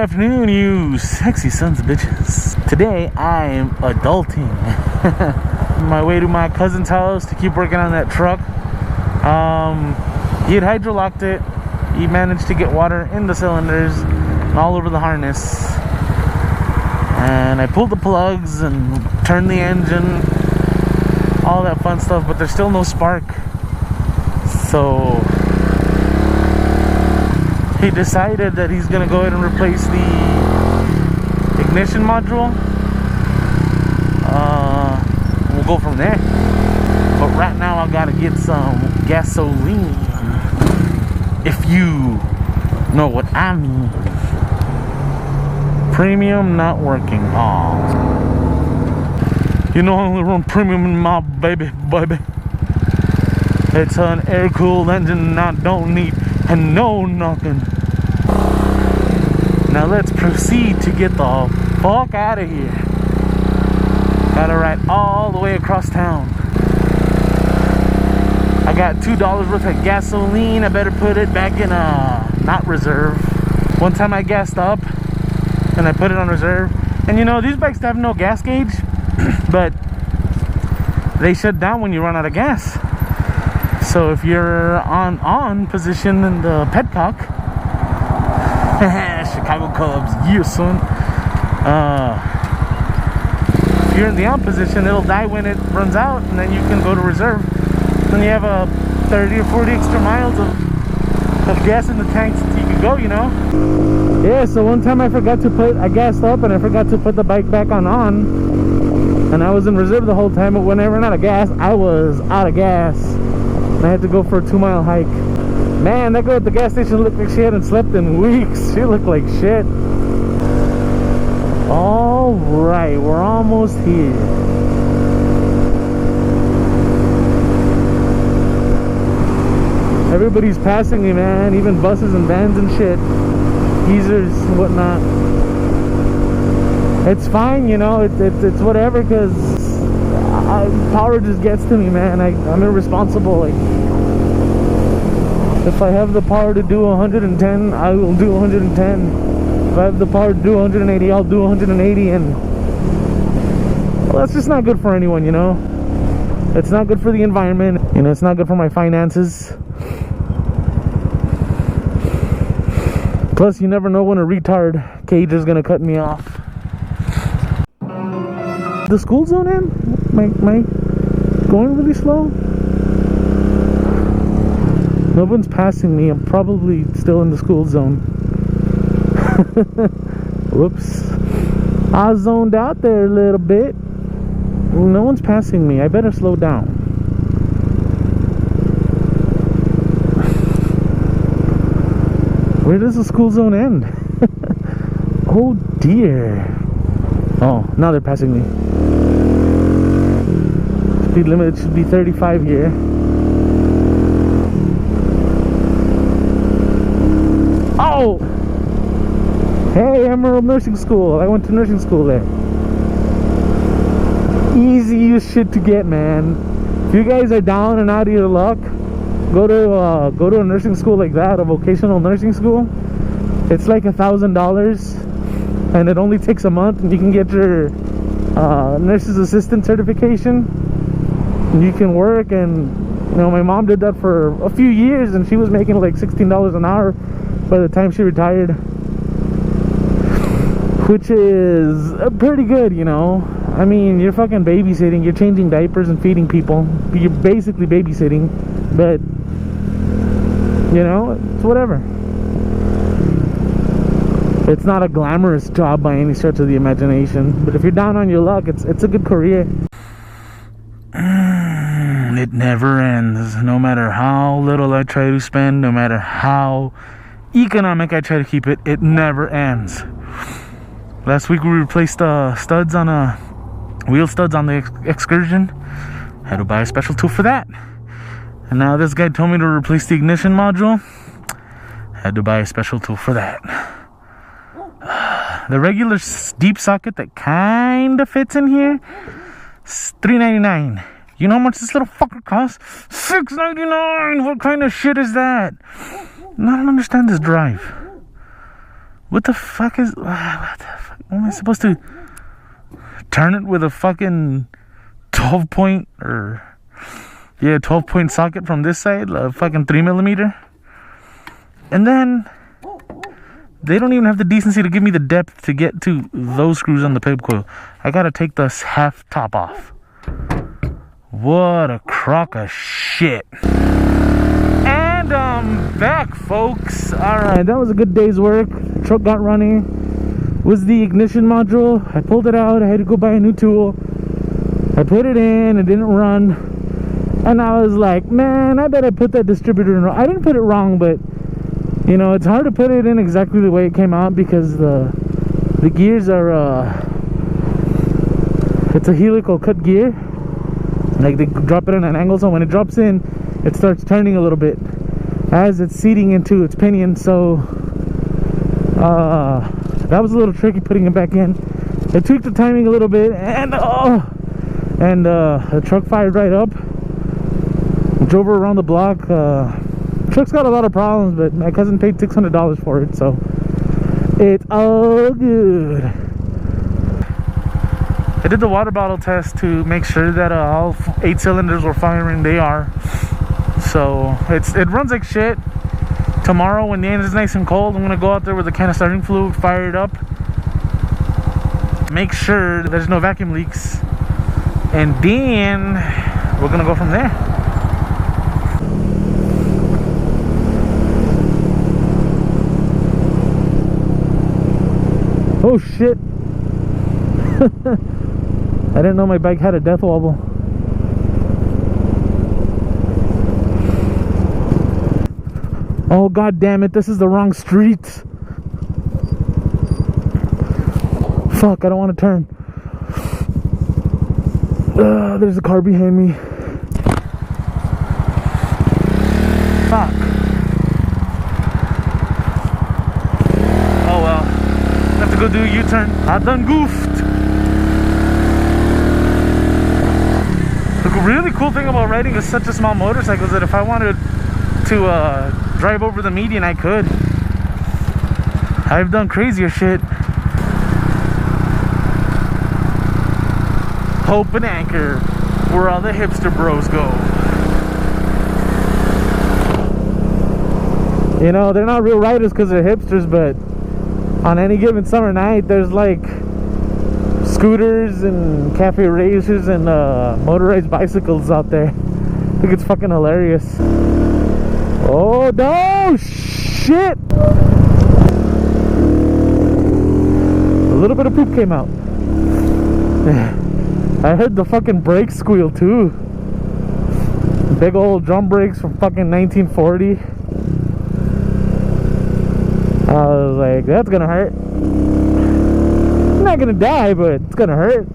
afternoon, you sexy sons of bitches. Today I am adulting. On my way to my cousin's house to keep working on that truck. He had hydrolocked it. He managed to get water in the cylinders and all over the harness. And I pulled the plugs and turned the engine, all that fun stuff, but there's still no spark. So he decided that he's gonna go ahead and replace the ignition module. We'll go from there. But right now I gotta get some gasoline, if you know what I mean. Premium not working. Aww. You know I only run premium in my baby. It's an air-cooled engine and I don't need and no knocking. Now let's proceed to get the fuck out of here. Gotta ride all the way across town. I got $2 worth of gasoline. I better put it back in not reserve. One time I gassed up and I put it on reserve. And you know, these bikes have no gas gauge, but they shut down when you run out of gas. So if you're on position in the petcock, Chicago Cubs, yeah son. If you're in the on position, it'll die when it runs out, and then you can go to reserve. Then you have a 30 or 40 extra miles of gas in the tanks that you can go, you know. Yeah, so one time I gassed up and I forgot to put the bike back on, and I was in reserve the whole time, but when I ran out of gas, I was out of gas. I had to go for a 2-mile hike. Man, that girl at the gas station looked like she hadn't slept in weeks. She looked like shit. Alright, we're almost here. Everybody's passing me, man. Even buses and vans and shit. Geezers and whatnot. It's fine, you know. It's whatever, because power just gets to me, man. I'm irresponsible. Like, if I have the power to do 110, I will do 110. If I have the power to do 180, I'll do 180. And well, that's just not good for anyone, you know. It's not good for the environment. You know, it's not good for my finances. Plus, you never know when a retard cage is gonna cut me off. The school zone in? Am I going really slow? No one's passing me. I'm probably still in the school zone. Whoops. I zoned out there a little bit. No one's passing me. I better slow down. Where does the school zone end? Oh dear. Oh, now they're passing me. Speed limit should be 35 here. Oh! Hey, Emerald Nursing School. I went to nursing school there. Easy shit to get, man. If you guys are down and out of your luck, go to a nursing school like that, a vocational nursing school. It's like $1,000, and it only takes a month, and you can get your nurse's assistant certification. And you can work, and you know, my mom did that for a few years, and she was making like $16 an hour by the time she retired, which is pretty good, you know. I mean, you're fucking babysitting, you're changing diapers and feeding people. You're basically babysitting, but you know, it's whatever. It's not a glamorous job by any stretch of the imagination, but if you're down on your luck, it's a good career. It never ends. No matter how little I try to spend, no matter how economic I try to keep it, it never ends. Last week we replaced studs on wheel studs on the Excursion. Had to buy a special tool for that. And now this guy told me to replace the ignition module. Had to buy a special tool for that. The regular deep socket that kind of fits in here is $3.99. You know how much this little fucker costs? $6.99. What kind of shit is that? I don't understand this drive. What the fuck is... What the fuck? Am I supposed to turn it with a fucking 12 point or... Yeah, 12 point socket from this side, a fucking 3mm. And then they don't even have the decency to give me the depth to get to those screws on the pivot coil. I gotta take this half top off. What a crock of shit. And I'm back, folks. Alright, that was a good day's work. Truck got running. Was the ignition module. I pulled it out. I had to go buy a new tool. I put it in. It didn't run. And I was like, man, I bet I put that distributor in wrong. I didn't put it wrong, but you know, it's hard to put it in exactly the way it came out because the gears are it's a helical cut gear. Like they drop it at an angle, so when it drops in, it starts turning a little bit as it's seating into its pinion. So that was a little tricky putting it back in. It tweaked the timing a little bit, and the truck fired right up. Drove her around the block. Truck's got a lot of problems, but my cousin paid $600 for it, so it's all good. I did the water bottle test to make sure that all 8 cylinders were firing. They are. So it runs like shit. Tomorrow when the engine's nice and cold, I'm gonna go out there with a can of starting fluid, fire it up, make sure there's no vacuum leaks, and then we're gonna go from there. Oh shit. I didn't know my bike had a death wobble. Oh god damn it, this is the wrong street. Fuck, I don't want to turn. There's a car behind me. Fuck. Oh well. Have to go do a U-turn. I done goofed. The really cool thing about riding is such a small motorcycle is that if I wanted to drive over the median, I could. I've done crazier shit. Hope and Anchor, where all the hipster bros go. You know, they're not real riders because they're hipsters, but on any given summer night, there's like scooters and cafe racers and motorized bicycles out there. I think it's fucking hilarious. Oh no, shit! A little bit of poop came out. I heard the fucking brakes squeal too. Big old drum brakes from fucking 1940. I was like, that's gonna hurt. I'm not gonna die, but it's gonna hurt.